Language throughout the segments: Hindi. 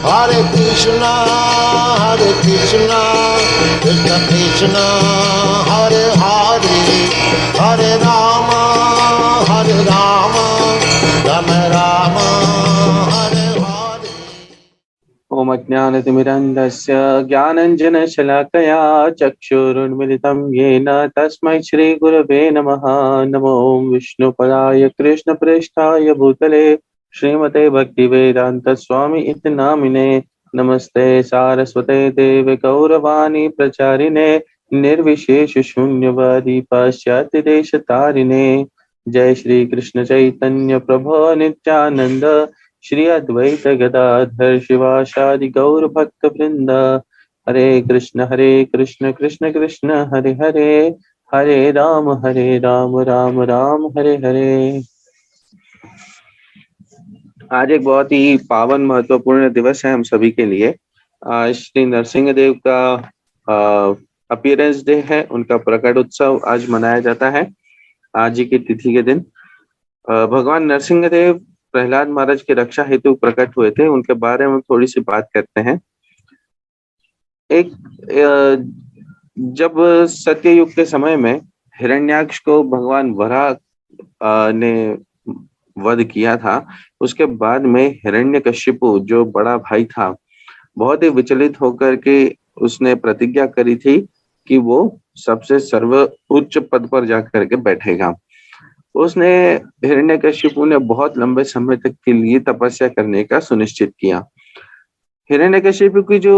Hare Krishna, Krishna Krishna, Hare Hare, Hare Rama, Rama Rama, Hare Hare. ओम अज्ञानतिमिरन्धस्य ज्ञानञ्जनशलाकया चक्षुरुन्मिलितं येन तस्मै श्रीगुरवे नमः। नमो विष्णुपदाय कृष्णप्रेष्ठाय भूतले श्रीमते भक्तिवेदान्तस्वामी इति नामिने। नमस्ते सारस्वते देवे गौरवाणी प्रचारिणे निर्विशेष शून्यवादी पाश्चात्य देशतारिणे। जय श्री कृष्ण चैतन्य प्रभु नित्यानंद श्री अद्वैत गदाधर शिवासादि गौर भक्त वृंद। हरे कृष्ण कृष्ण कृष्ण हरे हरे, हरे राम राम राम हरे हरे। आज एक बहुत ही पावन महत्वपूर्ण दिवस है हम सभी के लिए। आज श्री नरसिंह देव का अपीयरेंस डे है, उनका प्रकट उत्सव आज मनाया जाता है। आज ही की तिथि के दिन भगवान नरसिंह देव प्रहलाद महाराज की रक्षा हेतु प्रकट हुए थे। उनके बारे में थोड़ी सी बात करते हैं। एक जब सत्ययुग के समय में हिरण्याक्ष को भगवान वराह ने वध किया था, उसके बाद में हिरण्यकशिपु जो बड़ा भाई था, बहुत ही विचलित होकर के उसने प्रतिज्ञा करी थी कि वो सबसे सर्वोच्च पद पर जाकर के बैठेगा। उसने हिरण्यकशिपु ने बहुत लंबे समय तक के लिए तपस्या करने का सुनिश्चित किया। हिरण्यकशिपु की जो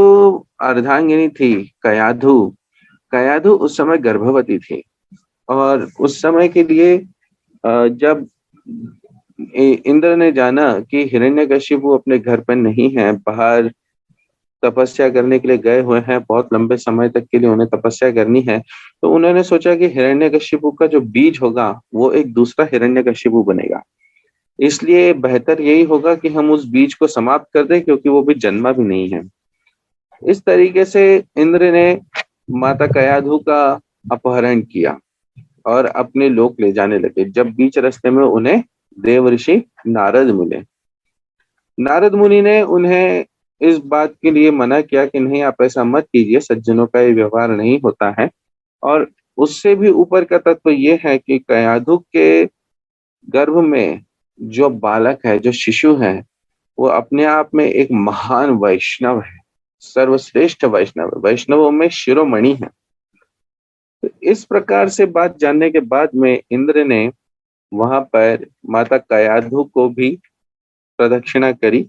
अर्धांगिनी थी कयाधु, कयाधु उस समय गर्भवती थी और उस समय के लिए जब इंद्र ने जाना कि हिरण्यकशिपु अपने घर पर नहीं है, बाहर तपस्या करने के लिए गए हुए हैं, बहुत लंबे समय तक के लिए उन्हें तपस्या करनी है, तो उन्होंने सोचा कि हिरण्यकशिपु का जो बीज होगा वो एक दूसरा हिरण्यकशिपु बनेगा। इसलिए बेहतर यही होगा कि हम उस बीज को समाप्त कर दें, क्योंकि वो भी जन्मा भी नहीं है। इस तरीके से इंद्र ने माता कयाधु का अपहरण किया और अपने लोक ले जाने लगे। जब बीच रास्ते में उन्हें देवर्षि नारद मिले। नारद मुनि ने उन्हें इस बात के लिए मना किया कि नहीं, आप ऐसा मत कीजिए, सज्जनों का ये व्यवहार नहीं होता है। और उससे भी ऊपर का तत्व ये है कि कयाधु के गर्भ में जो बालक है, जो शिशु है, वो अपने आप में एक महान वैष्णव है, सर्वश्रेष्ठ वैष्णव, वैष्णवों में शिरोमणि है। तो इस प्रकार से बात जानने के बाद में इंद्र ने वहां पर माता कयाधु को भी प्रदक्षिणा करी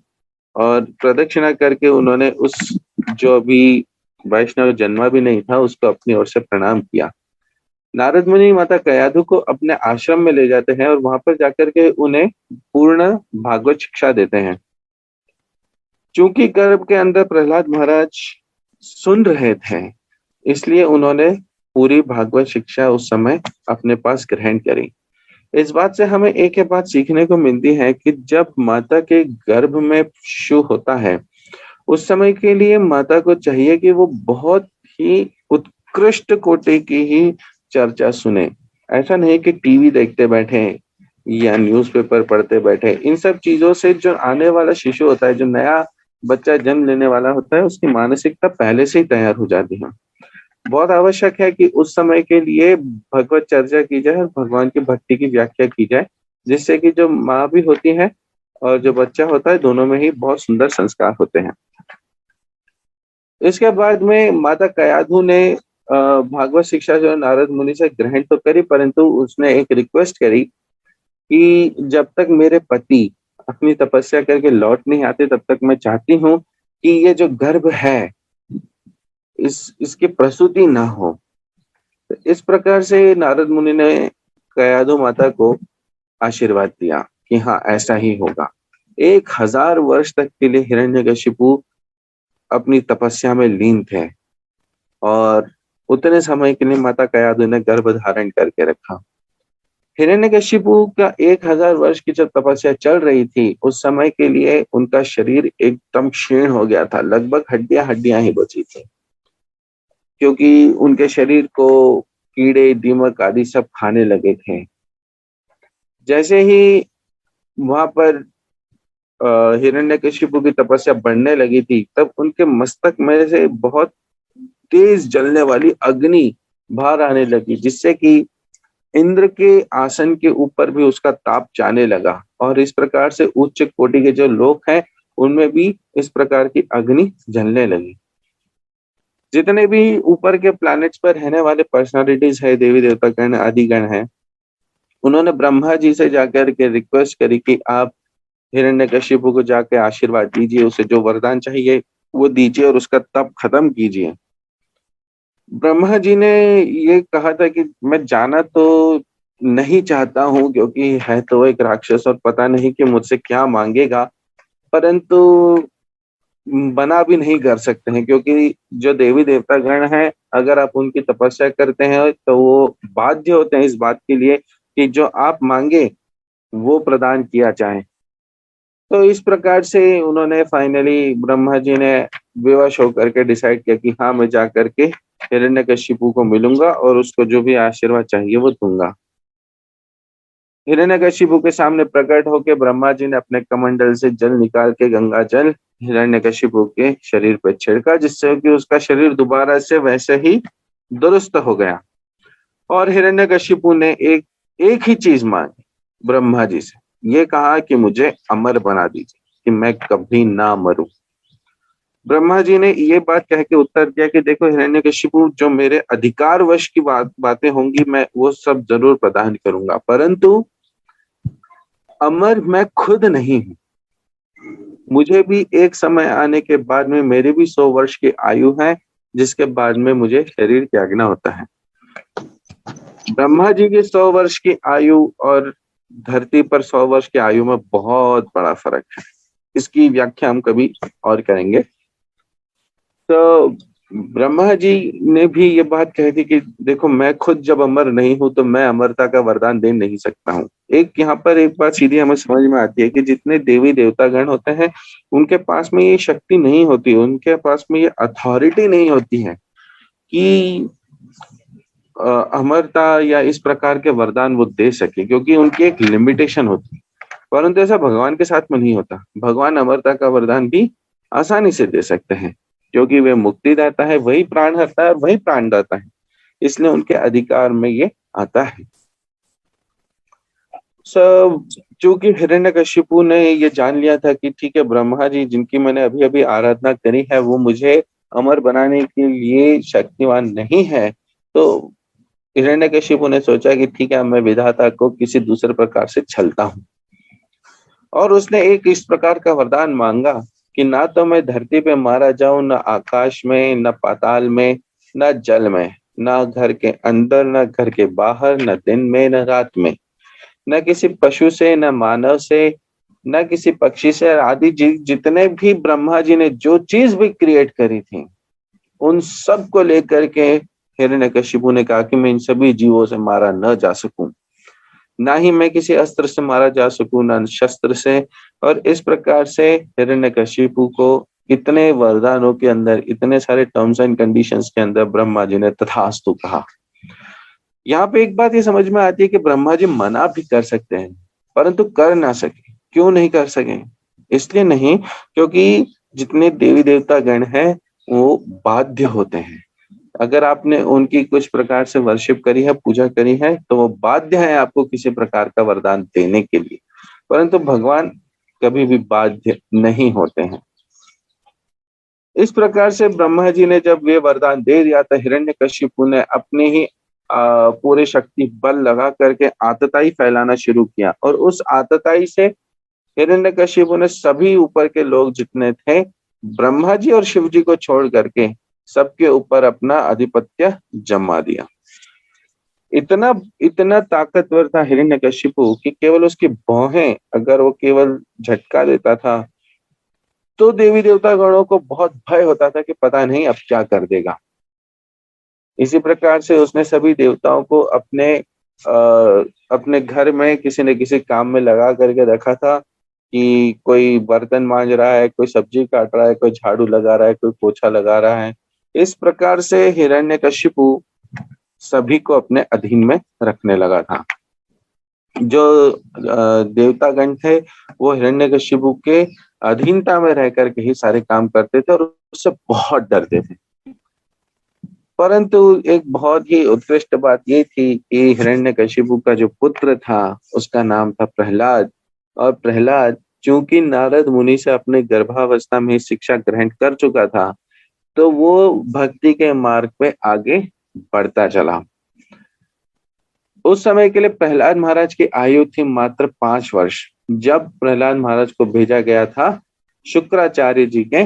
और प्रदक्षिणा करके उन्होंने उस जो अभी वैष्णव जन्मा भी नहीं था उसको अपनी ओर से प्रणाम किया। नारद मुनि माता कयाधु को अपने आश्रम में ले जाते हैं और वहां पर जाकर के उन्हें पूर्ण भागवत शिक्षा देते हैं। चूंकि गर्भ के अंदर प्रहलाद महाराज सुन रहे थे, इसलिए उन्होंने पूरी भागवत शिक्षा उस समय अपने पास ग्रहण करी। इस बात से हमें एक ही बात सीखने को मिलती है कि जब माता के गर्भ में शिशु होता है, उस समय के लिए माता को चाहिए कि वो बहुत ही उत्कृष्ट कोटि की ही चर्चा सुने। ऐसा नहीं कि टीवी देखते बैठे या न्यूज़पेपर पढ़ते बैठे। इन सब चीजों से जो आने वाला शिशु होता है, जो नया बच्चा जन्म लेने वाला होता है, उसकी मानसिकता पहले से ही तैयार हो जाती है। बहुत आवश्यक है कि उस समय के लिए भगवत चर्चा की जाए और भगवान की भक्ति की व्याख्या की जाए, जिससे कि जो माँ भी होती है और जो बच्चा होता है, दोनों में ही बहुत सुंदर संस्कार होते हैं। इसके बाद में माता कयाधु ने भागवत शिक्षा जो नारद मुनि से ग्रहण तो करी, परंतु उसने एक रिक्वेस्ट करी कि जब तक मेरे पति अपनी तपस्या करके लौट नहीं आते, तब तक मैं चाहती हूँ कि ये जो गर्भ है इसकी प्रसूति ना हो। तो इस प्रकार से नारद मुनि ने कयाधु माता को आशीर्वाद दिया कि हाँ, ऐसा ही होगा। 1000 वर्ष तक के लिए हिरण्यकशिपु अपनी तपस्या में लीन थे और उतने समय के लिए माता कयाधु ने गर्भ धारण करके रखा। हिरण्यकशिपु का 1000 वर्ष की जब तपस्या चल रही थी, उस समय के लिए उनका शरीर एकदम क्षीण हो गया था, लगभग हड्डियां हड्डियां ही बची थी, क्योंकि उनके शरीर को कीड़े दीमक आदि सब खाने लगे थे। जैसे ही वहां पर हिरण्यकशिपु की तपस्या बढ़ने लगी थी, तब उनके मस्तक में से बहुत तेज जलने वाली अग्नि बाहर आने लगी, जिससे कि इंद्र के आसन के ऊपर भी उसका ताप जाने लगा। और इस प्रकार से उच्च कोटि के जो लोग हैं उनमें भी इस प्रकार की अग्नि जलने लगी। जितने भी ऊपर के प्लैनेट्स पर रहने वाले पर्सनालिटीज है, देवी देवता गण आदि गण है, उन्होंने ब्रह्मा जी से जाकर के रिक्वेस्ट करी कि आप हिरण्यकशिपु को जाके आशीर्वाद दीजिए, उसे जो वरदान चाहिए वो दीजिए और उसका तप खत्म कीजिए। ब्रह्मा जी ने ये कहा था कि मैं जाना तो नहीं चाहता हूँ, क्योंकि है तो एक राक्षस और पता नहीं कि मुझसे क्या मांगेगा, परंतु मना भी नहीं कर सकते हैं, क्योंकि जो देवी देवता गण हैं, अगर आप उनकी तपस्या करते हैं तो वो बाध्य होते हैं इस बात के लिए कि जो आप मांगे वो प्रदान किया जाए। तो इस प्रकार से उन्होंने फाइनली, ब्रह्मा जी ने विवश होकर के डिसाइड किया कि हाँ, मैं जा करके हिरण्यकशिपु को मिलूंगा और उसको जो भी आशीर्वाद चाहिए वो दूंगा। हिरण्यकशिपु के सामने प्रकट होकर ब्रह्मा जी ने अपने कमंडल से जल निकाल के गंगा जल हिरण्यकशिपु के शरीर पर छिड़का, जिससे कि उसका शरीर दोबारा से वैसे ही दुरुस्त हो गया। और हिरण्यकशिपु ने एक एक ही चीज मांगी ब्रह्मा जी से, ये कहा कि मुझे अमर बना दीजिए, कि मैं कभी ना मरूं। ब्रह्मा जी ने ये बात कह के उत्तर दिया कि देखो हिरण्यकशिपु, जो मेरे अधिकार वश की बातें होंगी मैं वो सब जरूर प्रदान करूंगा, परंतु अमर मैं खुद नहीं हूं। मुझे भी एक समय आने के बाद में, मेरी भी 100 वर्ष की आयु है, जिसके बाद में मुझे शरीर त्यागना होता है। ब्रह्मा जी की 100 वर्ष की आयु और धरती पर 100 वर्ष की आयु में बहुत बड़ा फर्क है। इसकी व्याख्या हम कभी और करेंगे। तो ब्रह्मा जी ने भी ये बात कह दी कि देखो, मैं खुद जब अमर नहीं हूं तो मैं अमरता का वरदान दे नहीं सकता हूँ। एक यहाँ पर एक बात सीधी हमें समझ में आती है कि जितने देवी देवता गण होते हैं उनके पास में ये शक्ति नहीं होती, उनके पास में ये अथॉरिटी नहीं होती है कि अमरता या इस प्रकार के वरदान वो दे सके, क्योंकि उनकी एक लिमिटेशन होती है। परंतु ऐसा भगवान के साथ में नहीं होता। भगवान अमरता का वरदान भी आसानी से दे सकते हैं, क्योंकि वे मुक्ति देता है, वही प्राण हरता है और वही प्राण दाता है, इसलिए उनके अधिकार में ये आता है। चूंकि हिरण्यकशिपु ने ये जान लिया था कि ठीक है, ब्रह्मा जी जिनकी मैंने अभी अभी आराधना करी है वो मुझे अमर बनाने के लिए शक्तिवान नहीं है, तो हिरण्यकशिपु ने सोचा कि ठीक है, मैं विधाता को किसी दूसरे प्रकार से छलता हूँ। और उसने एक इस प्रकार का वरदान मांगा कि ना तो मैं धरती पे मारा जाऊं, न आकाश में, न पाताल में, न जल में, न घर के अंदर, न घर के बाहर, न दिन में, न रात में, न किसी पशु से, न मानव से, न किसी पक्षी से, आदि जितने भी ब्रह्मा जी ने जो चीज भी क्रिएट करी थी उन सब को लेकर के हिरण्यकशिपु ने कहा कि मैं इन सभी जीवों से मारा न जा सकूं, ना ही मैं किसी अस्त्र से मारा जा सकूं, ना शस्त्र से। और इस प्रकार से हिरण्यकशिपु को इतने वरदानों के अंदर, इतने सारे टर्म्स एंड कंडीशंस के अंदर ब्रह्मा जी ने तथास्तु कहा। यहाँ पे एक बात ये समझ में आती है कि ब्रह्मा जी मना भी कर सकते हैं, परंतु कर ना सके। क्यों नहीं कर सके? इसलिए नहीं क्योंकि जितने देवी देवता गण हैं वो बाध्य होते हैं। अगर आपने उनकी कुछ प्रकार से वर्शिप करी है, पूजा करी है, तो वो बाध्य है आपको किसी प्रकार का वरदान देने के लिए, परंतु भगवान कभी भी बाध्य नहीं होते हैं। इस प्रकार से ब्रह्मा जी ने जब ये वरदान दे दिया था, हिरण्यकशिपु ने अपने ही पूरे शक्ति बल लगा करके आतताई फैलाना शुरू किया, और उस आतताई से हिरण्यकशिपु ने सभी ऊपर के लोग जितने थे, ब्रह्मा जी और शिव जी को छोड़ करके सबके ऊपर अपना आधिपत्य जमा दिया। इतना इतना ताकतवर था हिरण्यकशिपु कि केवल उसकी भौहें अगर वो केवल झटका देता था तो देवी देवता गणों को बहुत भय होता था कि पता नहीं अब क्या कर देगा। इसी प्रकार से उसने सभी देवताओं को अपने घर में किसी न किसी काम में लगा करके रखा था, कि कोई बर्तन मांज रहा है, कोई सब्जी काट रहा है, कोई झाड़ू लगा रहा है, कोई पोछा लगा रहा है। इस प्रकार से हिरण्यकशिपु सभी को अपने अधीन में रखने लगा था। जो देवतागण थे वो हिरण्यकशिपु के अधीनता में रह करके ही सारे काम करते थे और उससे बहुत डरते थे। परंतु एक बहुत ही उत्कृष्ट बात ये थी कि हिरण्यकशिपु का जो पुत्र था उसका नाम था प्रहलाद। और प्रहलाद चूंकि नारद मुनि से अपने गर्भावस्था में शिक्षा ग्रहण कर चुका था, तो वो भक्ति के मार्ग पे आगे बढ़ता चला। उस समय के लिए प्रहलाद महाराज की आयु थी मात्र 5 वर्ष, जब प्रहलाद महाराज को भेजा गया था शुक्राचार्य जी के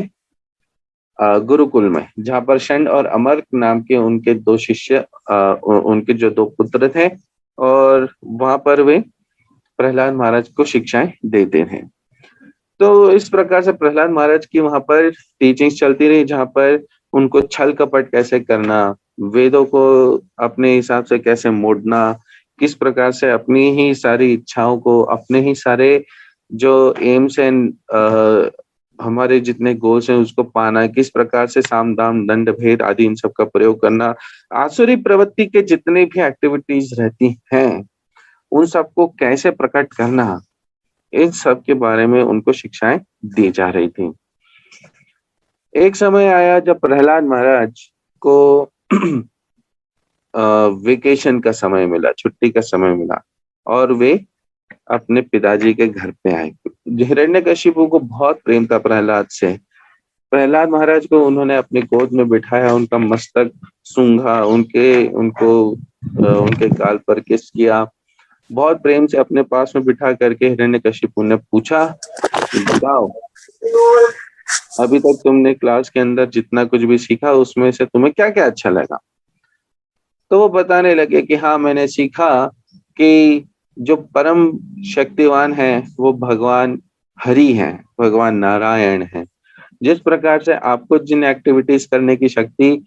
गुरुकुल में, जहां पर षंड और अमर नाम के उनके 2 शिष्य, उनके जो 2 पुत्र थे, और वहां पर वे प्रहलाद महाराज को शिक्षाएं देते थे। तो इस प्रकार से प्रहलाद महाराज की वहां पर टीचिंग्स चलती रही, जहां पर उनको छल कपट कैसे करना, वेदों को अपने हिसाब से कैसे मोड़ना, किस प्रकार से अपनी ही सारी इच्छाओं को, अपने ही सारे जो एम्स एंड हमारे जितने गोल्स हैं उसको पाना, किस प्रकार से साम दाम दंड भेद आदि इन सब का प्रयोग करना, आसुरी प्रवृत्ति के जितने भी एक्टिविटीज रहती हैं उन सबको कैसे प्रकट करना, इन सब के बारे में उनको शिक्षाएं दी जा रही थी। एक समय आया जब प्रहलाद महाराज को वेकेशन का समय मिला, छुट्टी का समय मिला, और वे अपने पिताजी के घर पे आए। हिरण्यकशिपु को बहुत प्रेम था प्रहलाद से। प्रहलाद महाराज को उन्होंने अपनी गोद में बिठाया, उनका मस्तक सूंघा, उनके गाल पर किस किया, बहुत प्रेम से अपने पास में बिठा करके हिरण्यकशिपु ने पूछा कि बताओ, अभी तक तुमने क्लास के अंदर जितना कुछ भी सीखा उसमें से तुम्हें क्या क्या अच्छा लगा। तो वो बताने लगे कि हाँ, मैंने सीखा कि जो परम शक्तिवान है वो भगवान हरि हैं, भगवान नारायण हैं। जिस प्रकार से आपको जिन एक्टिविटीज करने की शक्ति,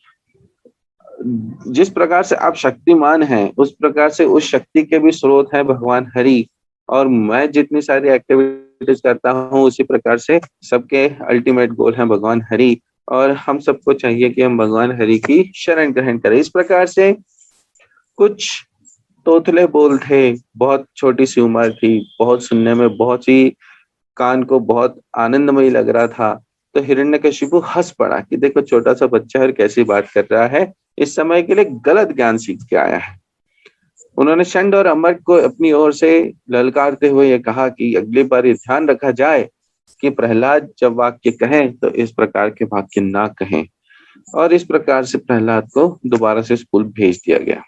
जिस प्रकार से आप शक्तिमान हैं, उस प्रकार से उस शक्ति के भी स्रोत है भगवान हरि। और मैं जितनी सारी एक्टिविटीज करता हूँ उसी प्रकार से सबके अल्टीमेट गोल है भगवान हरि, और हम सबको चाहिए कि हम भगवान हरि की शरण ग्रहण करें। इस प्रकार से कुछ तोतले बोल थे, बहुत छोटी सी उम्र थी, बहुत सुनने में बहुत ही कान को बहुत आनंदमयी लग रहा था। तो हिरण्यकशिपु हंस पड़ा कि देखो छोटा सा बच्चा और कैसी बात कर रहा है, इस समय के लिए गलत ज्ञान सीख के आया है। उन्होंने षंड और अमर को अपनी ओर से ललकारते हुए ये कहा कि अगली बार ये ध्यान रखा जाए कि प्रहलाद जब वाक्य कहें तो इस प्रकार के वाक्य ना कहें। और इस प्रकार से प्रहलाद को दोबारा से स्कूल भेज दिया गया।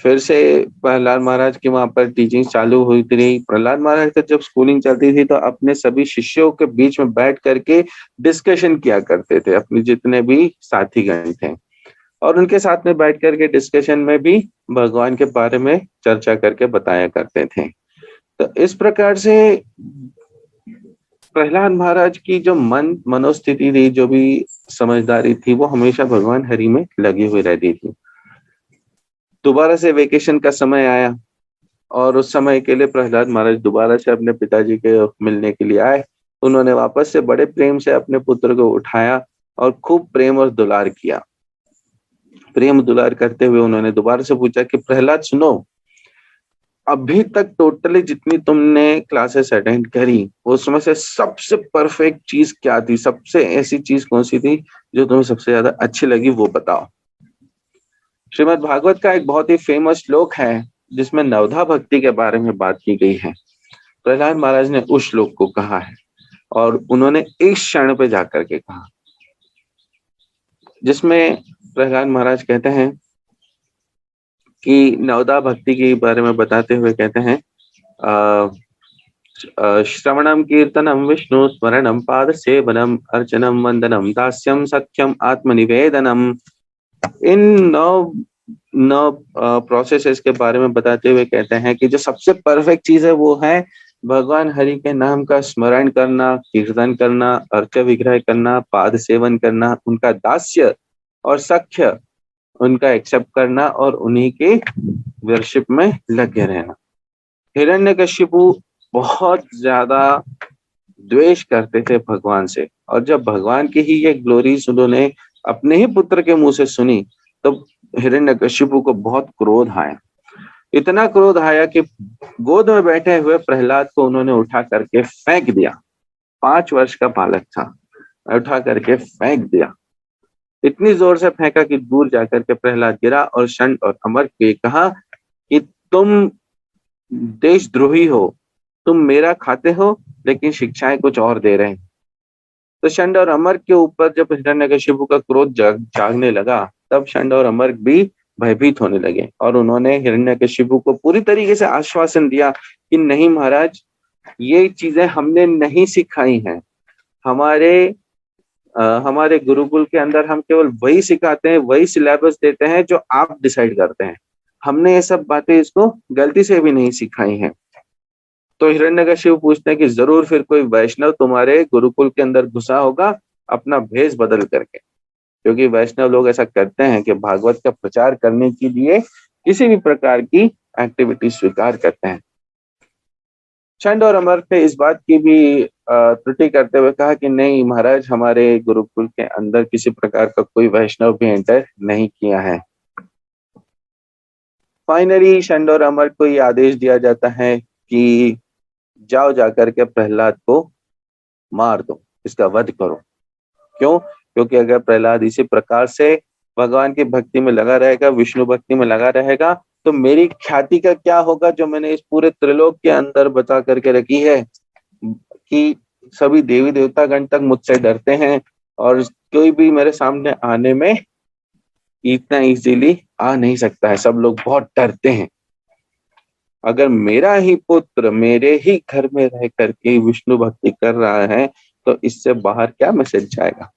फिर से प्रहलाद महाराज की वहां पर टीचिंग चालू हुई थी। प्रहलाद महाराज का जब स्कूलिंग चलती थी तो अपने सभी शिष्यों के बीच में बैठ करके डिस्कशन किया करते थे, अपने जितने भी साथीगण थे, और उनके साथ में बैठ करके डिस्कशन में भी भगवान के बारे में चर्चा करके बताया करते थे। तो इस प्रकार से प्रहलाद महाराज की जो मनोस्थिति थी, जो भी समझदारी थी, वो हमेशा भगवान हरि में लगी हुई रहती थी। दोबारा से वेकेशन का समय आया और उस समय के लिए प्रहलाद महाराज दोबारा से अपने पिताजी के मिलने के लिए आए। उन्होंने वापस से बड़े प्रेम से अपने पुत्र को उठाया और खूब प्रेम और दुलार किया। प्रेम दुलार करते हुए उन्होंने दोबारा से पूछा कि प्रहलाद सुनो, अभी तक टोटली जितनी तुमने क्लासेस अटेंड करी उसमें से सबसे परफेक्ट चीज क्या थी, सबसे ऐसी चीज कौन सी थी जो तुम्हें सबसे ज्यादा अच्छी लगी, वो बताओ। श्रीमद् भागवत का एक बहुत ही फेमस श्लोक है जिसमें नवधा भक्ति के बारे में बात की गई है। प्रहलाद महाराज ने उस श्लोक को कहा है और उन्होंने इस क्षण पे जाकर के कहा, जिसमें प्रहलाद महाराज कहते हैं कि नवधा भक्ति के बारे में बताते हुए कहते हैं, श्रवणम कीर्तनम विष्णु स्मरणम पाद सेवनम अर्चनम वंदनम दास्यम सख्यम आत्मनिवेदनम। इन नौ प्रोसेसेस के बारे में बताते हुए कहते हैं कि जो सबसे परफेक्ट चीज है वो है भगवान हरि के नाम का स्मरण करना, कीर्तन करना, अर्च विग्रह करना, पाद सेवन करना, उनका दास्य और सख्य उनका एक्सेप्ट करना और उन्हीं के वर्शिप में लगे रहना। हिरण्यकशिपु बहुत ज्यादा द्वेष करते थे भगवान से, और जब भगवान की ही ये ग्लोरीज उन्होंने अपने ही पुत्र के मुंह से सुनी तो हिरण्यकशिपु को बहुत क्रोध आया। इतना क्रोध आया कि गोद में बैठे हुए प्रहलाद को उन्होंने उठा करके फेंक दिया। 5 वर्ष का बालक था, उठा करके फेंक दिया। इतनी जोर से फेंका कि दूर जाकर के प्रहलाद गिरा और षंड और अमर के कहा कि तुम देशद्रोही हो, तुम मेरा खाते हो लेकिन शिक्षाएं कुछ और दे रहे हैं। तो षंड और अमर के ऊपर जब हिरण्यकशिपु का क्रोध जागने लगा, तब षंड और अमर भी भयभीत होने लगे और उन्होंने हिरण्यकशिपु को पूरी तरीके से आश्वासन दिया कि नहीं महाराज, ये चीजें हमने नहीं सिखाई हैं। हमारे गुरुकुल के अंदर हम केवल वही सिखाते हैं, वही सिलेबस देते हैं जो आप डिसाइड करते हैं। हमने ये सब बातें इसको गलती से भी नहीं सिखाई हैं। तो हिरण्यकशिपु पूछते हैं कि जरूर फिर कोई वैष्णव तुम्हारे गुरुकुल के अंदर घुसा होगा अपना भेष बदल करके, क्योंकि वैष्णव लोग ऐसा करते हैं कि भागवत का प्रचार करने के लिए किसी भी प्रकार की एक्टिविटी स्वीकार करते हैं। षंड और अमर ने इस बात की भी त्रुटि करते हुए कहा कि नहीं महाराज, हमारे गुरुकुल के अंदर किसी प्रकार का कोई वैष्णव भी एंटर नहीं किया है। फाइनली षंड और अमर को ये आदेश दिया जाता है कि जाओ जाकर के प्रहलाद को मार दो, इसका वध करो। क्यों? क्योंकि अगर प्रहलाद इसी प्रकार से भगवान की भक्ति में लगा रहेगा, विष्णु भक्ति में लगा रहेगा, तो मेरी ख्याति का क्या होगा जो मैंने इस पूरे त्रिलोक के अंदर बता करके रखी है कि सभी देवी देवता गण तक मुझसे डरते हैं और कोई भी मेरे सामने आने में इतना इजीली आ नहीं सकता है, सब लोग बहुत डरते हैं। अगर मेरा ही पुत्र मेरे ही घर में रह करके विष्णु भक्ति कर रहा है तो इससे बाहर क्या मैसेज जाएगा।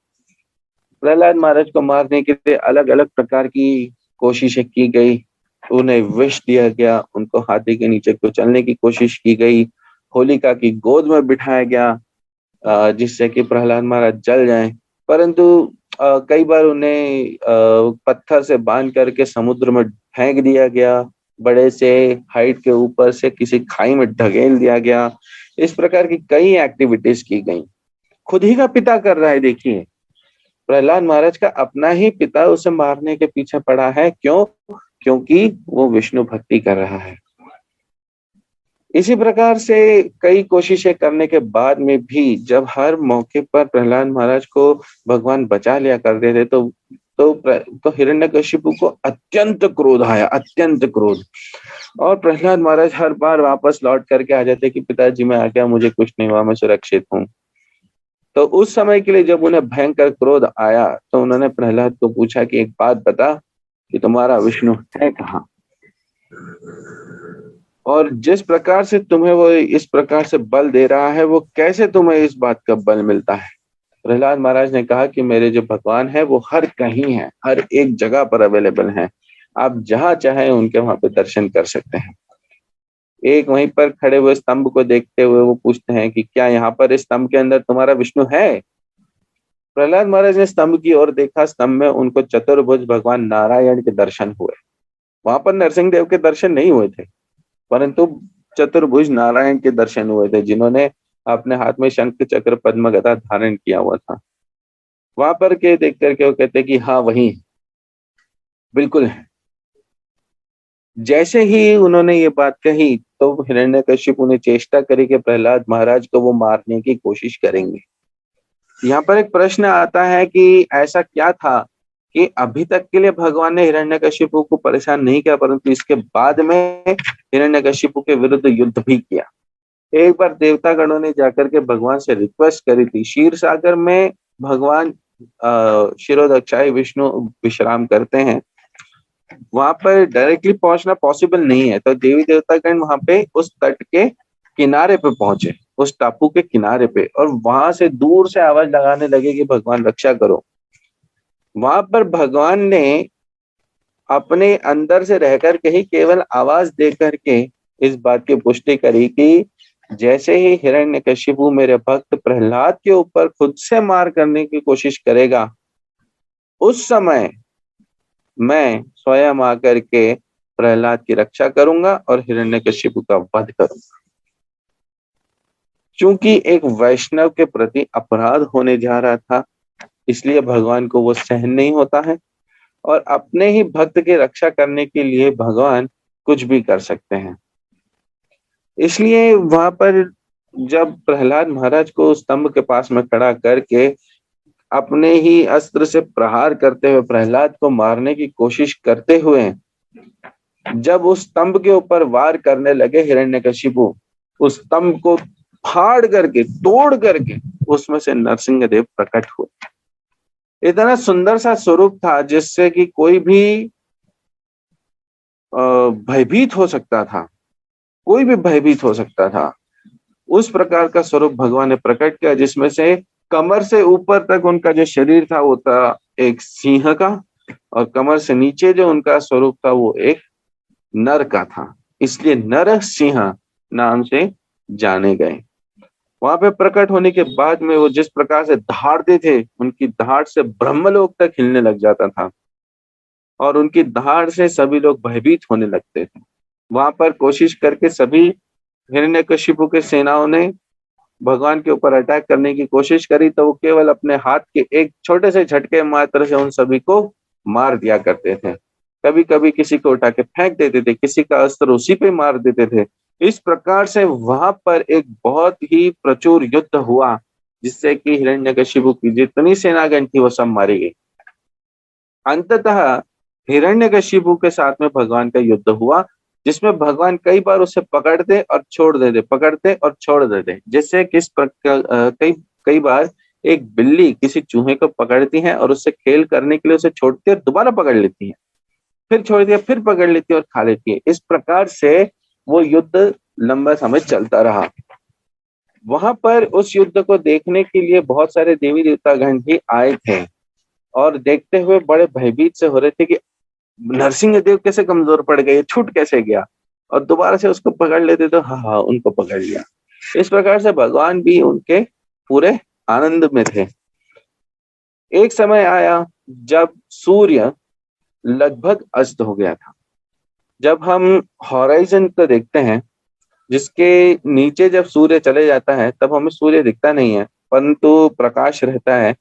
प्रहलाद महाराज को मारने के लिए अलग अलग प्रकार की कोशिशें की गई, उन्हें विष दिया गया, उनको हाथी के नीचे कुचलने की कोशिश की गई, होलिका की गोद में बिठाया गया जिससे कि प्रहलाद महाराज जल जाएं, परंतु कई बार उन्हें पत्थर से बांध करके समुद्र में फेंक दिया गया, बड़े से हाइट के ऊपर से किसी खाई में ढकेल दिया गया। इस प्रकार की कई एक्टिविटीज की गई। खुद ही का पिता कर रहा है। देखिए, प्रहलाद महाराज का अपना ही पिता उसे मारने के पीछे पड़ा है। क्यों? क्योंकि वो विष्णु भक्ति कर रहा है। इसी प्रकार से कई कोशिशें करने के बाद में भी जब हर मौके पर प्रहलाद महाराज को भगवान बचा लिया करते थे तो हिरण्यकशिपु को अत्यंत क्रोध आया, अत्यंत क्रोध। और प्रहलाद महाराज हर बार वापस लौट करके आ जाते कि पिताजी मैं आ गया, मुझे कुछ नहीं हुआ, मैं सुरक्षित हूँ। तो उस समय के लिए जब उन्हें भयंकर क्रोध आया तो उन्होंने प्रहलाद को पूछा कि एक बात बता कि तुम्हारा विष्णु है कहाँ, और जिस प्रकार से तुम्हें वो इस प्रकार से बल दे रहा है वो कैसे तुम्हें इस बात का बल मिलता है। प्रहलाद महाराज ने कहा कि मेरे जो भगवान है वो हर कहीं है, हर एक जगह पर अवेलेबल है, आप जहां चाहे उनके वहां पे दर्शन कर सकते हैं। एक वहीं पर खड़े हुए स्तंभ को देखते हुए वो पूछते हैं कि क्या यहाँ पर इस स्तंभ के अंदर तुम्हारा विष्णु है। प्रहलाद महाराज ने स्तंभ की ओर देखा, स्तंभ में उनको चतुर्भुज भगवान नारायण के दर्शन हुए। वहां पर नरसिंह देव के दर्शन नहीं हुए थे, परंतु चतुर्भुज नारायण के दर्शन हुए थे, जिन्होंने अपने हाथ में शंख चक्र पद्म गदा धारण किया हुआ था। वहां पर के देख करके वो कहते कि हाँ वही है, बिल्कुल है। जैसे ही उन्होंने ये बात कही तो हिरण्यकशिपु ने चेष्टा करी कि प्रहलाद महाराज को वो मारने की कोशिश करेंगे। यहाँ पर एक प्रश्न आता है कि ऐसा क्या था कि अभी तक के लिए भगवान ने हिरण्यकशिपु को परेशान नहीं किया, परंतु इसके बाद में हिरण्यकशिपु के विरुद्ध युद्ध भी किया। एक बार देवता गणों ने जाकर के भगवान से रिक्वेस्ट करी थी। क्षीर सागर में भगवान शिरोदक्षाई विष्णु विश्राम करते हैं, वहां पर डायरेक्टली पहुंचना पॉसिबल नहीं है, तो देवी देवतागण वहां पे उस तट के किनारे पे पहुंचे, उस टापू के किनारे पे, और वहां से दूर से आवाज लगाने लगे कि भगवान रक्षा करो। वहां पर भगवान ने अपने अंदर से रहकर के ही केवल आवाज दे करके इस बात की पुष्टि करी कि जैसे ही हिरण्यकशिपु मेरे भक्त प्रहलाद के ऊपर खुद से मार करने की कोशिश करेगा, उस समय मैं स्वयं आकर के प्रहलाद की रक्षा करूंगा और हिरण्यकशिपु का वध करूंगा। क्योंकि एक वैष्णव के प्रति अपराध होने जा रहा था, इसलिए भगवान को वो सहन नहीं होता है और अपने ही भक्त की रक्षा करने के लिए भगवान कुछ भी कर सकते हैं। इसलिए वहां पर जब प्रहलाद महाराज को स्तंभ के पास में खड़ा करके अपने ही अस्त्र से प्रहार करते हुए प्रहलाद को मारने की कोशिश करते हुए जब उस स्तंभ के ऊपर वार करने लगे हिरण्यकशिपु, उस स्तंभ को फाड़ करके तोड़ करके उसमें से नरसिंह देव प्रकट हुए। इतना सुंदर सा स्वरूप था जिससे कि कोई भी भयभीत हो सकता था, कोई भी भयभीत हो सकता था। उस प्रकार का स्वरूप भगवान ने प्रकट किया, जिसमें से कमर से ऊपर तक उनका जो शरीर था वो था एक सिंह का, और कमर से नीचे जो उनका स्वरूप था वो एक नर का था, इसलिए नर सिंह नाम से जाने गए। वहां पे प्रकट होने के बाद में वो जिस प्रकार से दहाड़ते थे, उनकी दहाड़ से ब्रह्मलोक तक हिलने लग जाता था और उनकी दहाड़ से सभी लोग भयभीत होने लगते थे। वहां पर कोशिश करके सभी हिरण्यकशिपु के सेनाओं ने भगवान के ऊपर अटैक करने की कोशिश करी, तो वो केवल अपने हाथ के एक छोटे से झटके मात्र से उन सभी को मार दिया करते थे। कभी कभी किसी को उठा के फेंक देते थे, किसी का अस्त्र उसी पे मार देते थे। इस प्रकार से वहां पर एक बहुत ही प्रचुर युद्ध हुआ, जिससे कि हिरण्यकशिपु की जितनी सेनागण थी वो सब मारी गई। अंततः हिरण्यकशिपु के साथ में भगवान का युद्ध हुआ, जिसमें भगवान कई बार उसे पकड़ते और छोड़ देते, पकड़ते और छोड़ देते। जैसे किस प्रकार कई कई बार एक बिल्ली किसी चूहे को पकड़ती है और उससे खेल करने के लिए उसे छोड़ती है, दोबारा पकड़ लेती है, फिर छोड़ दिया, फिर पकड़ लेती है और खा लेती है। इस प्रकार से वो युद्ध लंबा समय चलता रहा। वहां पर उस युद्ध को देखने के लिए बहुत सारे देवी देवतागण भी आए थे और देखते हुए बड़े भयभीत से हो रहे थे कि नरसिंह देव कैसे कमजोर पड़ गए, छूट कैसे गया, और दोबारा से उसको पकड़ लेते तो हाँ उनको पकड़ लिया। इस प्रकार से भगवान भी उनके पूरे आनंद में थे। एक समय आया जब सूर्य लगभग अस्त हो गया था। जब हम हॉराइजन को देखते हैं, जिसके नीचे जब सूर्य चले जाता है तब हमें सूर्य दिखता नहीं है, परंतु प्रकाश रहता है।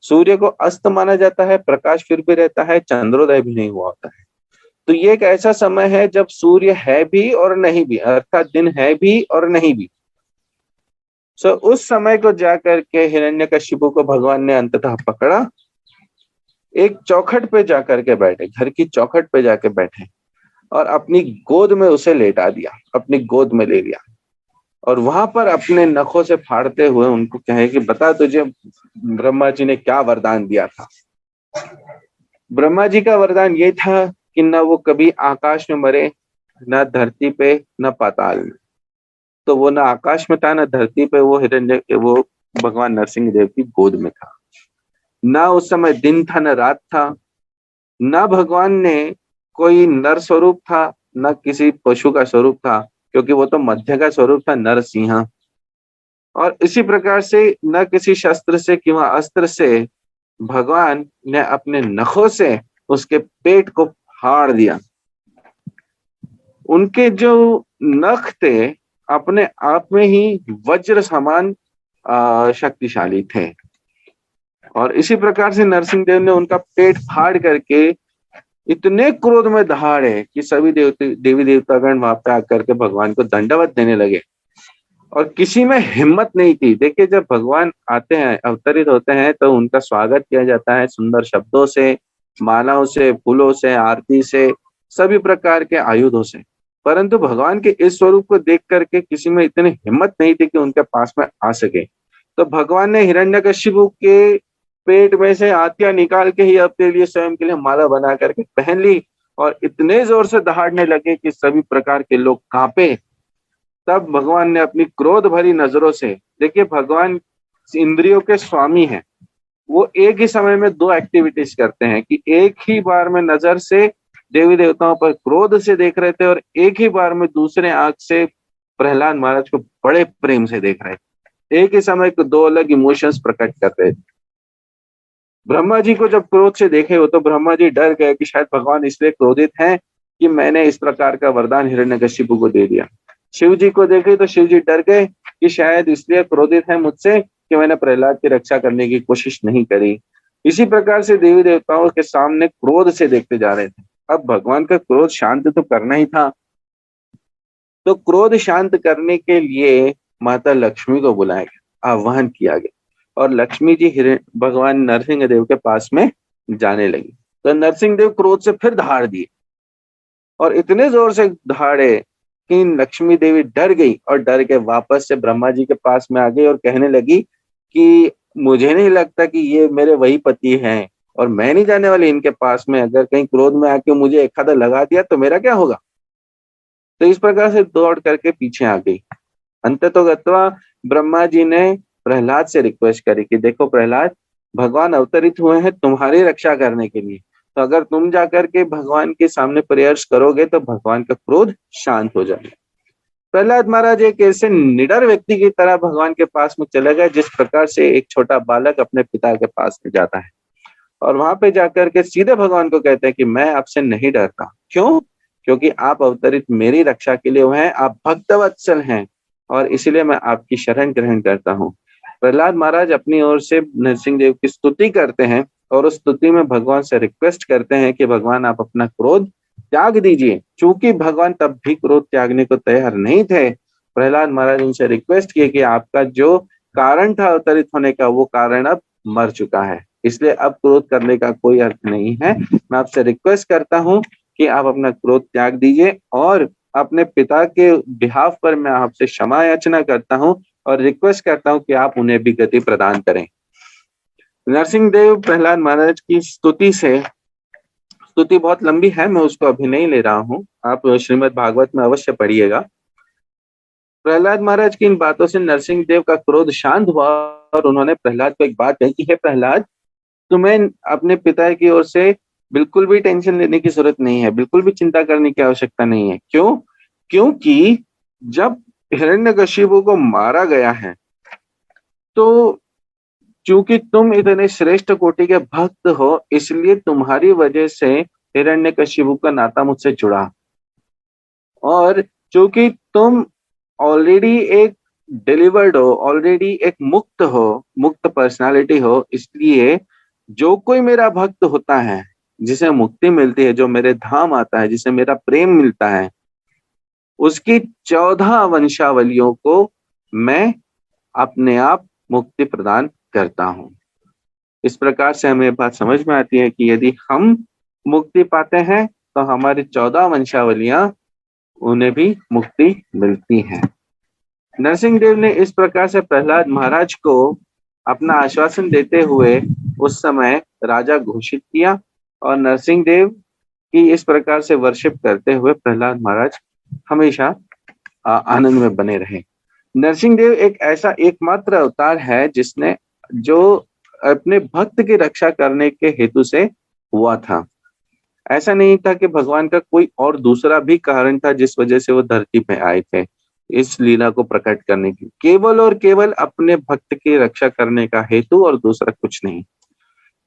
सूर्य को अस्त माना जाता है, प्रकाश फिर भी रहता है, चंद्रोदय भी नहीं हुआ होता है। तो ये एक ऐसा समय है जब सूर्य है भी और नहीं भी, अर्थात दिन है भी और नहीं भी। उस समय को जाकर के हिरण्यकशिपु को भगवान ने अंततः पकड़ा, एक चौखट पे जाकर के बैठे, घर की चौखट पे जाके बैठे और अपनी गोद में उसे लेटा दिया, अपनी गोद में ले लिया और वहां पर अपने नखों से फाड़ते हुए उनको कहे कि बता तुझे ब्रह्मा जी ने क्या वरदान दिया था। ब्रह्मा जी का वरदान ये था कि न वो कभी आकाश में मरे, न धरती पे, न पाताल में। तो वो न आकाश में था, न धरती पे, वो भगवान नरसिंह देव की गोद में था। न उस समय दिन था न रात था, न भगवान ने कोई नर स्वरूप था न किसी पशु का स्वरूप था, क्योंकि वो तो मध्य का स्वरूप था, नरसिंह। और इसी प्रकार से न किसी शस्त्र से किंवा अस्त्र से भगवान ने अपने नखों से उसके पेट को फाड़ दिया। उनके जो नख थे अपने आप में ही वज्र समान शक्तिशाली थे। और इसी प्रकार से नरसिंह देव ने उनका पेट फाड़ करके इतने क्रोध में दहाड़े कि सभी देवी देवतागण वहां पे आकर के भगवान को दंडवत देने लगे और किसी में हिम्मत नहीं थी। देखिए, जब भगवान आते हैं, अवतरित होते हैं, तो उनका स्वागत किया जाता है सुंदर शब्दों से, मालाओं से, फूलों से, आरती से, सभी प्रकार के आयुधों से। परंतु भगवान के इस स्वरूप को देख करके किसी में इतनी हिम्मत नहीं थी कि उनके पास में आ सके। तो भगवान ने हिरण्यकशिपु के पेट में से आत्या निकाल के ही अपने लिए स्वयं के लिए माला बना करके पहन ली और इतने जोर से दहाड़ने लगे कि सभी प्रकार के लोग कांपे। तब भगवान ने अपनी क्रोध भरी नजरों से, देखिए भगवान इंद्रियों के स्वामी हैं, वो एक ही समय में दो एक्टिविटीज करते हैं कि एक ही बार में नजर से देवी देवताओं पर क्रोध से देख रहे थे और एक ही बार में दूसरे आंख से प्रहलाद महाराज को बड़े प्रेम से देख रहे थे। एक ही समय को दो अलग इमोशंस प्रकट कर रहे थे। ब्रह्मा जी को जब क्रोध से देखे हो तो ब्रह्मा जी डर गए कि शायद भगवान इसलिए क्रोधित हैं कि मैंने इस प्रकार का वरदान हिरण्यकशिपु को दे दिया। शिव जी को देखे तो शिव जी डर गए कि शायद इसलिए क्रोधित है मुझसे कि मैंने प्रहलाद की रक्षा करने की कोशिश नहीं करी। इसी प्रकार से देवी देवताओं के सामने क्रोध से देखते जा रहे थे। अब भगवान का क्रोध शांत तो करना ही था, तो क्रोध शांत करने के लिए माता लक्ष्मी को बुलाया गया, आह्वान किया गया और लक्ष्मी जी भगवान नरसिंह देव के पास में जाने लगी। तो नरसिंह देव क्रोध से फिर दहाड़ दिए और इतने जोर से दहाड़े कि लक्ष्मी देवी डर गई और डर के वापस से ब्रह्मा जी के पास में आ गई और कहने लगी कि मुझे नहीं लगता कि ये मेरे वही पति हैं और मैं नहीं जाने वाली इनके पास में। अगर कहीं क्रोध में आके मुझे एक आधा लगा दिया तो मेरा क्या होगा। तो इस प्रकार से दौड़ करके पीछे आ गई। अंततोगत्वा ब्रह्मा जी ने प्रहलाद से रिक्वेस्ट करी कि देखो प्रहलाद, भगवान अवतरित हुए हैं तुम्हारी रक्षा करने के लिए, तो अगर तुम जाकर के भगवान के सामने प्रयास करोगे तो भगवान का क्रोध शांत हो जाएगा। प्रहलाद महाराज एक ऐसे निडर व्यक्ति की तरह भगवान के पास में चले गए जिस प्रकार से एक छोटा बालक अपने पिता के पास में जाता है और वहां पे जाकर के सीधे भगवान को कहते हैं कि मैं आपसे नहीं डरता। क्यों? क्योंकि आप अवतरित मेरी रक्षा के लिए हुए हैं, आप भक्तवत्सल हैं और इसीलिए मैं आपकी शरण ग्रहण करता हूँ। प्रहलाद महाराज अपनी ओर से नरसिंह देव की स्तुति करते हैं और उस स्तुति में भगवान से रिक्वेस्ट करते हैं कि भगवान आप अपना क्रोध त्याग दीजिए। चूंकि भगवान तब भी क्रोध त्यागने को तैयार नहीं थे, प्रहलाद महाराज उनसे रिक्वेस्ट किए कि आपका जो कारण था अवतरित होने का वो कारण अब मर चुका है, इसलिए अब क्रोध करने का कोई अर्थ नहीं है। मैं आपसे रिक्वेस्ट करता हूँ कि आप अपना क्रोध त्याग दीजिए और अपने पिता के बिहाफ पर मैं आपसे क्षमा याचना करता हूँ और रिक्वेस्ट करता हूँ कि आप उन्हें भी गति प्रदान करें। नरसिंह देव प्रहलाद महाराज की स्तुति बहुत लंबी है, मैं उसको अभी नहीं ले रहा हूँ, आप श्रीमद् भागवत में अवश्य पढ़िएगा। प्रहलाद महाराज की इन बातों से नरसिंह देव का क्रोध शांत हुआ और उन्होंने प्रहलाद को एक बात कही कि हे प्रहलाद, तुम्हें अपने पिता की ओर से बिल्कुल भी टेंशन लेने की जरूरत नहीं है, बिल्कुल भी चिंता करने की आवश्यकता नहीं है। क्यों? क्योंकि जब हिरण्यकशिपु को मारा गया है तो चूंकि तुम इतने श्रेष्ठ कोटि के भक्त हो इसलिए तुम्हारी वजह से हिरण्यकशिपु का नाता मुझसे जुड़ा और चूंकि तुम ऑलरेडी एक डिलीवर्ड हो, ऑलरेडी एक मुक्त पर्सनालिटी हो, इसलिए जो कोई मेरा भक्त होता है, जिसे मुक्ति मिलती है, जो मेरे धाम आता है, जिसे मेरा प्रेम मिलता है, उसकी 14 वंशावलियों को मैं अपने आप मुक्ति प्रदान करता हूं। इस प्रकार से हमें बात समझ में आती है कि यदि हम मुक्ति पाते हैं तो हमारी 14 वंशावलियां उन्हें भी मुक्ति मिलती है। नरसिंह देव ने इस प्रकार से प्रहलाद महाराज को अपना आश्वासन देते हुए उस समय राजा घोषित किया और नरसिंह देव की इस प्रकार से वर्शिप करते हुए प्रहलाद महाराज हमेशा आनंद में बने रहे। नरसिंह देव एक ऐसा एकमात्र अवतार है जिसने जो अपने भक्त की रक्षा करने के हेतु से हुआ था। ऐसा नहीं था कि भगवान का कोई और दूसरा भी कारण था जिस वजह से वो धरती पे आए थे इस लीला को प्रकट करने की, केवल और केवल अपने भक्त की रक्षा करने का हेतु और दूसरा कुछ नहीं।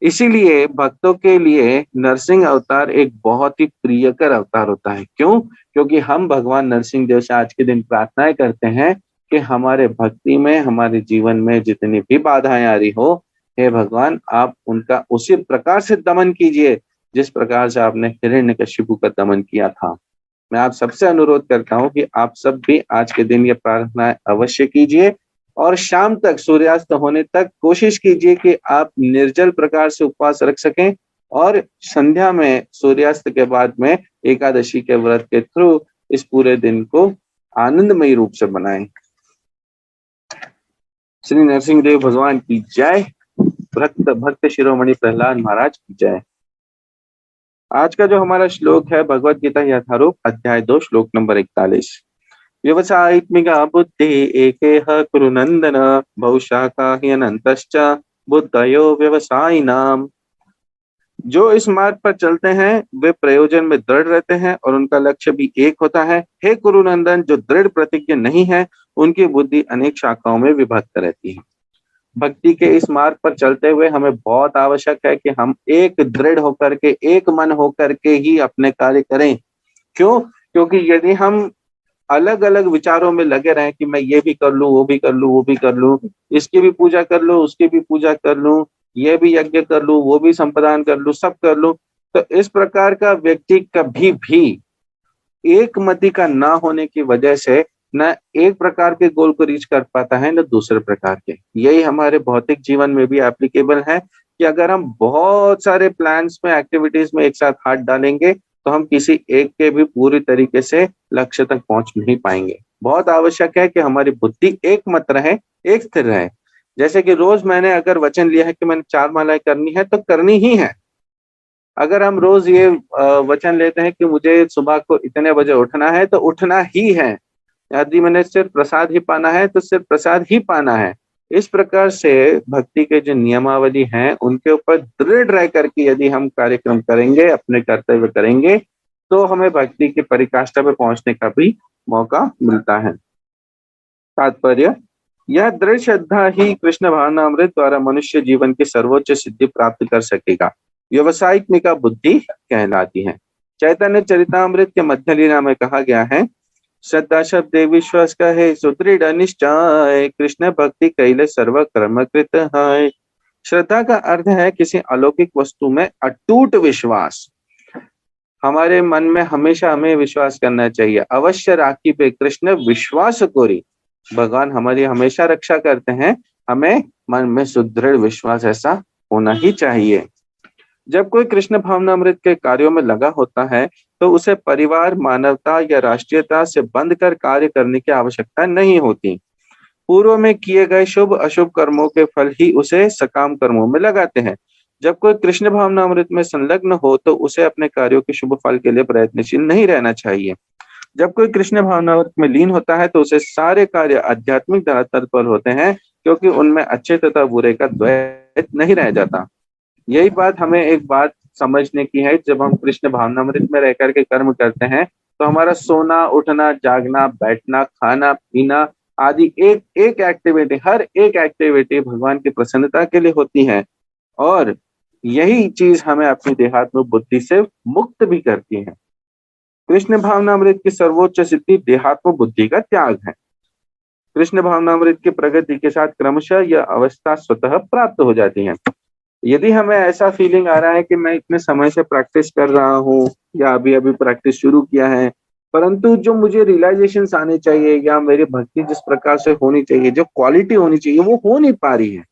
इसीलिए भक्तों के लिए नरसिंह अवतार एक बहुत ही प्रियकर अवतार होता है। क्यों? क्योंकि हम भगवान नरसिंह देव से आज के दिन प्रार्थनाएं करते हैं कि हमारे भक्ति में, हमारे जीवन में जितनी भी बाधाएं आ रही हो, हे भगवान आप उनका उसी प्रकार से दमन कीजिए जिस प्रकार से आपने हिरण्यकशिपु का दमन किया था। मैं आप सबसे अनुरोध करता हूं कि आप सब भी आज के दिन ये प्रार्थना अवश्य कीजिए और शाम तक, सूर्यास्त होने तक कोशिश कीजिए कि आप निर्जल प्रकार से उपवास रख सकें और संध्या में, सूर्यास्त के बाद में एकादशी के व्रत के थ्रू इस पूरे दिन को आनंदमयी रूप से बनाएं। श्री नरसिंह देव भगवान की जय। भक्त शिरोमणि प्रहलाद महाराज की जय। आज का जो हमारा श्लोक है भगवत गीता यथारूप अध्याय 2 श्लोक नंबर 41। व्यवसायित्मिका बुद्धि एकेह कुरु नंदन बहुशाखा ह्यनन्तश्च बुद्धयो व्यवसायिनाम। जो इस मार्ग पर चलते हैं वे प्रयोजन में दृढ़ रहते हैं और उनका लक्ष्य भी एक होता है। हे कुरुनंदन, जो दृढ़ प्रतिज्ञ नहीं है उनकी बुद्धि अनेक शाखाओं में विभक्त रहती है। भक्ति के इस मार्ग पर चलते हुए हमें बहुत आवश्यक है कि हम एक दृढ़ होकर के, एक मन होकर के ही अपने कार्य करें। क्यों? क्योंकि यदि हम अलग अलग विचारों में लगे रहें कि मैं ये भी कर लूं, वो भी कर लूं, वो भी कर लूं, इसकी भी पूजा कर लूं, उसकी भी पूजा कर लूं, ये भी यज्ञ कर लूं, वो भी संप्रदान कर लूं, सब कर लूं, तो इस प्रकार का व्यक्ति कभी भी एक मति का ना होने की वजह से न एक प्रकार के गोल को रीच कर पाता है न दूसरे प्रकार के। यही हमारे भौतिक जीवन में भी एप्लीकेबल है कि अगर हम बहुत सारे प्लान्स में, एक्टिविटीज में एक साथ हाथ डालेंगे तो हम किसी एक के भी पूरी तरीके से लक्ष्य तक पहुंच नहीं पाएंगे। बहुत आवश्यक है कि हमारी बुद्धि एक मत रहे, एक स्थिर रहे। जैसे कि रोज मैंने अगर वचन लिया है कि मैंने 4 मालाएं करनी है तो करनी ही है। अगर हम रोज ये वचन लेते हैं कि मुझे सुबह को इतने बजे उठना है तो उठना ही है। यदि मैंने सिर्फ प्रसाद ही पाना है तो सिर्फ प्रसाद ही पाना है। इस प्रकार से भक्ति के जो नियमावली हैं उनके ऊपर दृढ़ रह करके यदि हम कार्यक्रम करेंगे, अपने कर्तव्य करेंगे, तो हमें भक्ति की पराकाष्ठा पे पहुंचने का भी मौका मिलता है। तात्पर्य, यह दृढ़ श्रद्धा ही कृष्ण भावनामृत द्वारा मनुष्य जीवन की सर्वोच्च सिद्धि प्राप्त कर सकेगा। व्यवसायिकनिका बुद्धि कहलाती है। चैतन्य चरितामृत के मध्य लीला में कहा गया है, श्रद्धा शब्द विश्वास का है सुदृढ़ निश्चय, कृष्ण भक्ति कैले सर्व कर्म कृत है। श्रद्धा का अर्थ है किसी अलौकिक वस्तु में अटूट विश्वास। हमारे मन में हमेशा हमें विश्वास करना चाहिए। अवश्य राखी पे कृष्ण विश्वास कोरी, भगवान हमारी हमेशा रक्षा करते हैं। हमें मन में सुदृढ़ विश्वास ऐसा होना ही चाहिए। जब कोई कृष्ण भावनामृत के कार्यों में लगा होता है तो उसे परिवार, मानवता या राष्ट्रीयता से बंध कर कार्य करने की आवश्यकता नहीं होती। पूर्व में किए गए शुभ अशुभ कर्मों के फल ही उसे सकाम कर्मों में लगाते हैं। जब कोई कृष्ण भावनामृत में संलग्न हो तो उसे अपने कार्यों के शुभ फल के लिए प्रयत्नशील नहीं रहना चाहिए। जब कोई कृष्ण भावनामृत में लीन होता है तो उसे सारे कार्य आध्यात्मिक धरातल पर होते हैं, क्योंकि उनमें अच्छे तथा बुरे का द्वैत नहीं रह जाता। यही बात हमें एक बात समझने की है, जब हम कृष्ण भावनामृत में रह करके कर्म करते हैं तो हमारा सोना, उठना, जागना, बैठना, खाना, पीना आदि एक एक एक्टिविटी, हर एक एक्टिविटी भगवान की प्रसन्नता के लिए होती है। और यही चीज हमें अपनी देहात्म बुद्धि से मुक्त भी करती है। कृष्ण भावनामृत की सर्वोच्च सिद्धि देहात्म बुद्धि का त्याग है। कृष्ण भावनामृत की प्रगति के साथ क्रमशः यह अवस्था स्वतः प्राप्त हो जाती है। यदि हमें ऐसा फीलिंग आ रहा है कि मैं इतने समय से प्रैक्टिस कर रहा हूँ या अभी अभी प्रैक्टिस शुरू किया है, परंतु जो मुझे रियलाइजेशन आने चाहिए या मेरी भक्ति जिस प्रकार से होनी चाहिए, जो क्वालिटी होनी चाहिए, वो हो नहीं पा रही है।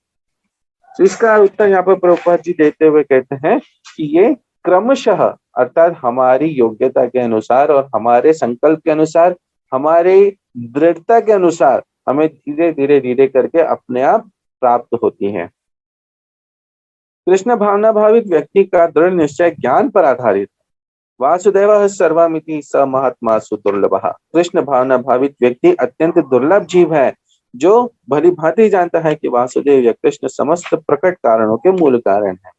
तो इसका उत्तर यहाँ पर प्रभुपाद जी देते हुए कहते हैं कि ये क्रमशः अर्थात हमारी योग्यता के अनुसार और हमारे संकल्प के अनुसार, हमारे दृढ़ता के अनुसार हमें धीरे धीरे धीरे करके अपने आप प्राप्त होती है। कृष्ण भावना भावित व्यक्ति का दृढ़ निश्चय ज्ञान पर आधारित। वासुदेव सर्वमिति स महात्मा सुदुर्लभ। कृष्ण भावना भावित व्यक्ति अत्यंत दुर्लभ जीव है, जो भली भांति जानता है कि वासुदेव या कृष्ण समस्त प्रकट कारणों के मूल कारण है।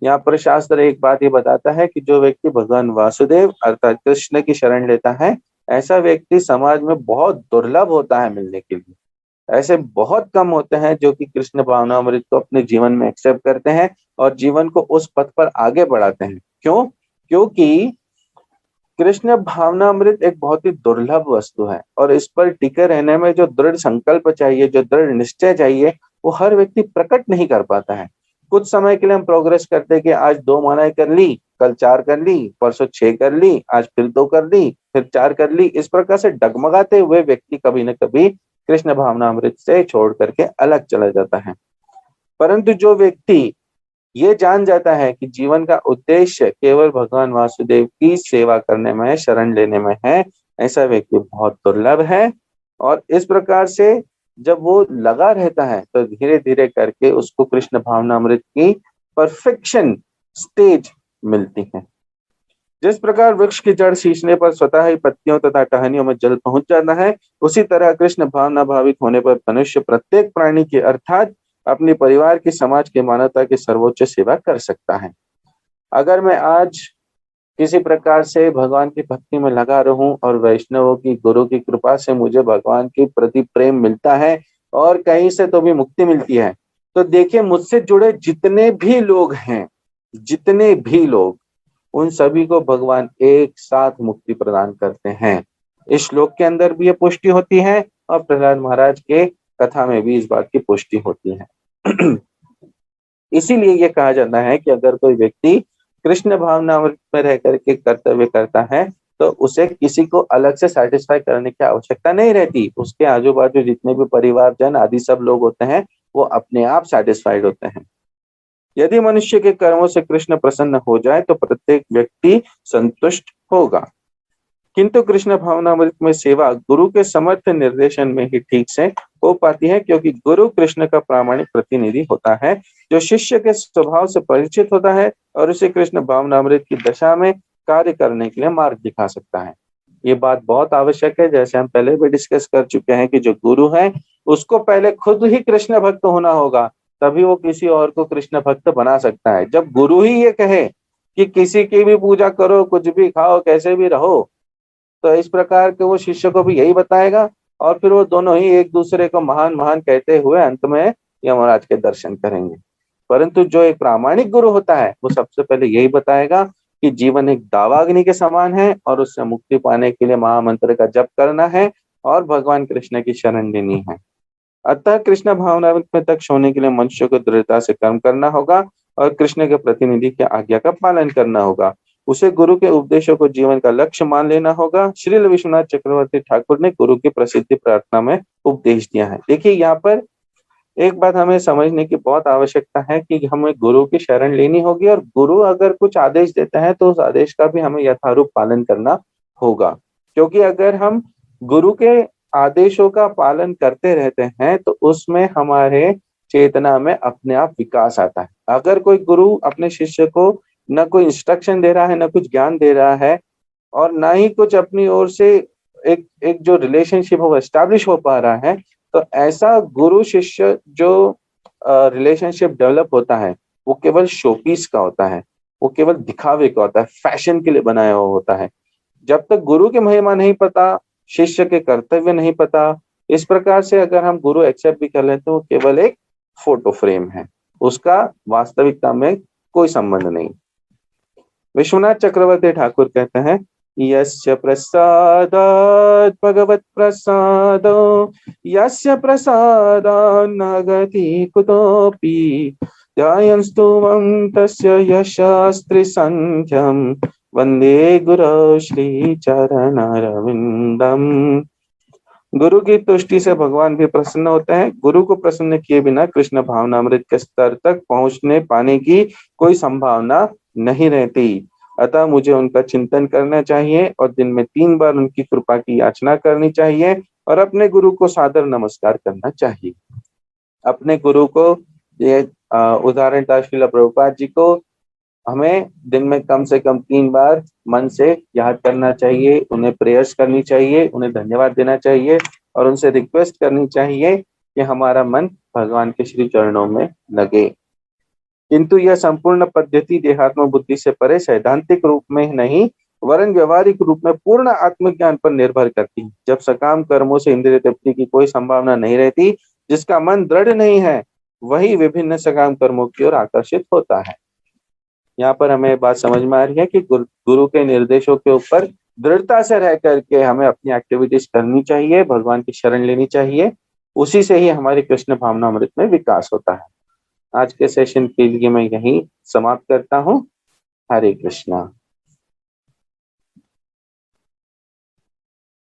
यहाँ पर शास्त्र एक बात ये बताता है कि जो व्यक्ति भगवान वासुदेव अर्थात कृष्ण की शरण लेता है, ऐसा व्यक्ति समाज में बहुत दुर्लभ होता है मिलने के लिए। ऐसे बहुत कम होते हैं जो कि कृष्ण भावनामृत को अपने जीवन में एक्सेप्ट करते हैं और जीवन को उस पथ पर आगे बढ़ाते हैं। क्यों? क्योंकि कृष्ण भावनामृत एक बहुत ही दुर्लभ वस्तु है और इस पर टिके रहने में जो दृढ़ संकल्प चाहिए, जो दृढ़ निश्चय चाहिए, वो हर व्यक्ति प्रकट नहीं कर पाता है। कुछ समय के लिए हम प्रोग्रेस करते हैं कि आज 2 मालाएं कर ली, कल 4 कर ली, परसों 6 कर ली, आज फिर 2 कर ली, फिर 4 कर ली। इस प्रकार से डगमगाते हुए व्यक्ति कभी न कभी कृष्ण भावनामृत से छोड़ करके अलग चला जाता है। परंतु जो व्यक्ति ये जान जाता है कि जीवन का उद्देश्य केवल भगवान वासुदेव की सेवा करने में है, शरण लेने में है, ऐसा व्यक्ति बहुत दुर्लभ है। और इस प्रकार से जब वो लगा रहता है तो धीरे धीरे करके उसको कृष्ण भावनामृत की परफेक्शन स्टेज मिलती है। जिस प्रकार वृक्ष की जड़ सींचने पर स्वतः ही पत्तियों तथा टहनियों में जल पहुंच जाता है, उसी तरह कृष्ण भावना भावित होने पर मनुष्य प्रत्येक प्राणी की अर्थात अपने परिवार की, समाज की, मानवता की सर्वोच्च सेवा कर सकता है। अगर मैं आज किसी प्रकार से भगवान की भक्ति में लगा रहूं और वैष्णवों की, गुरु की कृपा से मुझे भगवान के प्रति प्रेम मिलता है और कहीं से तो भी मुक्ति मिलती है, तो देखिए मुझसे जुड़े जितने भी लोग हैं, जितने भी लोग, उन सभी को भगवान एक साथ मुक्ति प्रदान करते हैं। इस श्लोक के अंदर भी ये पुष्टि होती है और प्रहलाद महाराज के कथा में भी इस बात की पुष्टि होती है। इसीलिए ये कहा जाता है कि अगर कोई व्यक्ति कृष्ण भावनामृत में रह करके कर्तव्य करता है तो उसे किसी को अलग से सेटिस्फाई करने की आवश्यकता नहीं रहती। उसके आजू बाजू जितने भी परिवारजन आदि सब लोग होते हैं वो अपने आप सेटिस्फाइड होते हैं। यदि मनुष्य के कर्मों से कृष्ण प्रसन्न हो जाए तो प्रत्येक व्यक्ति संतुष्ट होगा। किंतु कृष्ण भावनामृत में सेवा गुरु के समर्थ निर्देशन में ही ठीक से हो पाती है, क्योंकि गुरु कृष्ण का प्रामाणिक प्रतिनिधि होता है जो शिष्य के स्वभाव से परिचित होता है और उसे कृष्ण भावनामृत की दशा में कार्य करने के लिए मार्ग दिखा सकता है। ये बात बहुत आवश्यक है, जैसे हम पहले भी डिस्कस कर चुके हैं कि जो गुरु है उसको पहले खुद ही कृष्ण भक्त होना होगा, तभी वो किसी और को कृष्ण भक्त बना सकता है। जब गुरु ही ये कहे कि किसी की भी पूजा करो, कुछ भी खाओ, कैसे भी रहो, तो इस प्रकार के वो शिष्य को भी यही बताएगा और फिर वो दोनों ही एक दूसरे को महान महान कहते हुए अंत में यमराज के दर्शन करेंगे। परंतु जो एक प्रामाणिक गुरु होता है वो सबसे पहले यही बताएगा कि जीवन एक दावाग्नि के समान है और उससे मुक्ति पाने के लिए महामंत्र का जप करना है और भगवान कृष्ण की शरण लेनी है। अतः कृष्ण भावनामृत में दक्ष होने के लिए मनुष्य को दृढ़ता से कर्म करना होगा और कृष्ण के प्रतिनिधि की आज्ञा का पालन करना होगा। उसे गुरु के उपदेशों को जीवन का लक्ष्य मान लेना होगा। श्रील विश्वनाथ चक्रवर्ती ठाकुर ने गुरु की प्रसिद्धि प्रार्थना में उपदेश दिया है। देखिए, यहाँ पर एक बात हमें समझने की बहुत आवश्यकता है कि हमें गुरु की शरण लेनी होगी और गुरु अगर कुछ आदेश देता है तो उस आदेश का भी हमें यथारूप पालन करना होगा। क्योंकि अगर हम गुरु के आदेशों का पालन करते रहते हैं तो उसमें हमारे चेतना में अपने आप विकास आता है। अगर कोई गुरु अपने शिष्य को न कोई इंस्ट्रक्शन दे रहा है, न कुछ ज्ञान दे रहा है और ना ही कुछ अपनी ओर से एक एक जो रिलेशनशिप वो एस्टैब्लिश हो पा रहा है, तो ऐसा गुरु शिष्य जो रिलेशनशिप डेवलप होता है वो केवल शोपीस का होता है, वो केवल दिखावे का होता है, फैशन के लिए बनाया हुआ होता है। जब तक गुरु की महिमा नहीं पता, शिष्य के कर्तव्य नहीं पता, इस प्रकार से अगर हम गुरु एक्सेप्ट भी कर लें तो वो केवल एक फोटो फ्रेम है, उसका वास्तविकता में कोई संबंध नहीं। विश्वनाथ चक्रवर्ती ठाकुर कहते हैं, यस्य प्रसादात् भगवत् प्रसादो यस्य प्रसादात् न गति कुतोऽपि ध्यायन्स्तुवं तस्य यशास्त्रि संख्यं वंदे गुरौ श्री चरणारविंदम। गुरु की तुष्टि से भगवान भी प्रसन्न होते हैं। गुरु को प्रसन्न किए बिना कृष्ण भावनामृत के स्तर तक पहुंचने पाने की कोई संभावना नहीं रहती। अतः मुझे उनका चिंतन करना चाहिए और दिन में 3 बार उनकी कृपा की याचना करनी चाहिए और अपने गुरु को सादर नमस्कार करना चाहिए। अपने गुरु को, ये उदाहरण था श्रील प्रभुपाद जी को, हमें दिन में कम से कम 3 बार मन से याद करना चाहिए, उन्हें प्रेयर्स करनी चाहिए, उन्हें धन्यवाद देना चाहिए और उनसे रिक्वेस्ट करनी चाहिए कि हमारा मन भगवान के श्री चरणों में लगे। किंतु यह संपूर्ण पद्धति देहात्म बुद्धि से परे सैद्धांतिक रूप में नहीं वरन व्यवहारिक रूप में पूर्ण आत्मज्ञान पर निर्भर करती है। जब सकाम कर्मों से इंद्रिय तृप्ति की कोई संभावना नहीं रहती, जिसका मन दृढ़ नहीं है, वही विभिन्न सकाम कर्मों की ओर आकर्षित होता है। यहाँ पर हमें बात समझ में आ रही है कि गुरु के निर्देशों के ऊपर दृढ़ता से रह करके हमें अपनी एक्टिविटीज करनी चाहिए, भगवान की शरण लेनी चाहिए, उसी से ही हमारी कृष्ण भावनामृत में विकास होता है। आज के सेशन के लिए मैं यहीं समाप्त करता हूँ। हरे कृष्णा।